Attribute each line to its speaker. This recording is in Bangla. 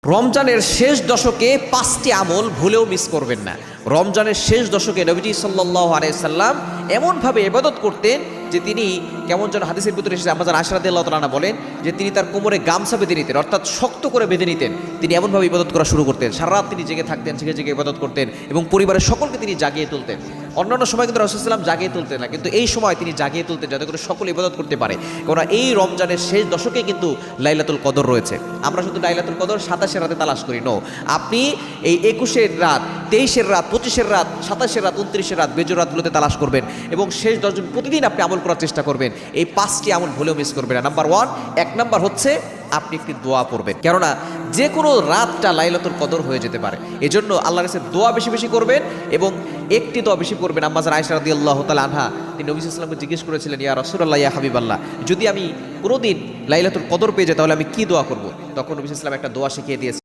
Speaker 1: রমজানের শেষ দশকে 5টি আমল ভুলেও মিস করবেন না। রমজানের শেষ দশকে নবীজি সাল্লাল্লাহু আলাইহি সাল্লাম এমনভাবে ইবাদত করতেন যে তিনি কেমন যেন হাদিসের ভিতরে এসেছে, আমাদের আয়েশা রাদিয়াল্লাহু তাআলা বলেন যে তিনি তার কোমরে গামছা বেঁধে নিতেন, অর্থাৎ শক্ত করে বেঁধে নিতেন। তিনি এমনভাবে ইবাদত করা শুরু করতেন, সারা রাত তিনি জেগে থাকতেন, জেগে জেগে ইবাদত করতেন এবং পরিবারের সকলকে তিনি জাগিয়ে তুলতেন। অন্যান্য সময় কিন্তু রাসূলুল্লাহ সাল্লাল্লাহু আলাইহি ওয়াসাল্লাম জাগিয়ে তুলতেন না, কিন্তু এই সময় তিনি জাগিয়ে তুলতেন যাতে করে সকলে ইবাদত করতে পারে। কারণ এই রমজানের শেষ দশকে কিন্তু লাইলাতুল কদর রয়েছে। আমরা শুধু লাইলাতুল কদর 27-এর রাতে তালাশ করি, নো, আপনি এই 21-এর রাত, 23-এর রাত, 25-এর রাত, 27-এর রাত, 29-এর রাত, বেজোর রাতগুলোতে তালাশ করবেন এবং শেষ 10 দিন প্রতিদিন আপনি আমল করার চেষ্টা করবেন। এই 5টি আমল ভুলেও মিস করবেন না। নাম্বার 1, 1 নাম্বার হচ্ছে আপনি একটি দোয়া পড়বেন, কেননা যে কোনো রাতটা লাইলাতুল কদর হয়ে যেতে পারে। এজন্য আল্লাহর কাছে দোয়া বেশি বেশি করবেন এবং একটি দোয়া বেশি করবেন। আম্মা জান আয়েশা রাদিয়াল্লাহু তাআলা আনহা তিনি নবী সাল্লাল্লাহু আলাইহি ওয়াসাল্লামকে জিজ্ঞেস করেছিলেন, ইয়া রাসূলুল্লাহ, ইয়া হাবিবাল্লাহ, যদি আমি কোনোদিন লাইলাতুল কদর পেয়ে যাই তাহলে আমি কি দোয়া করব? তখন নবী সাল্লাল্লাহু আলাইহি ওয়াসাল্লাম একটা দোয়া শিখিয়ে দিয়েছেন।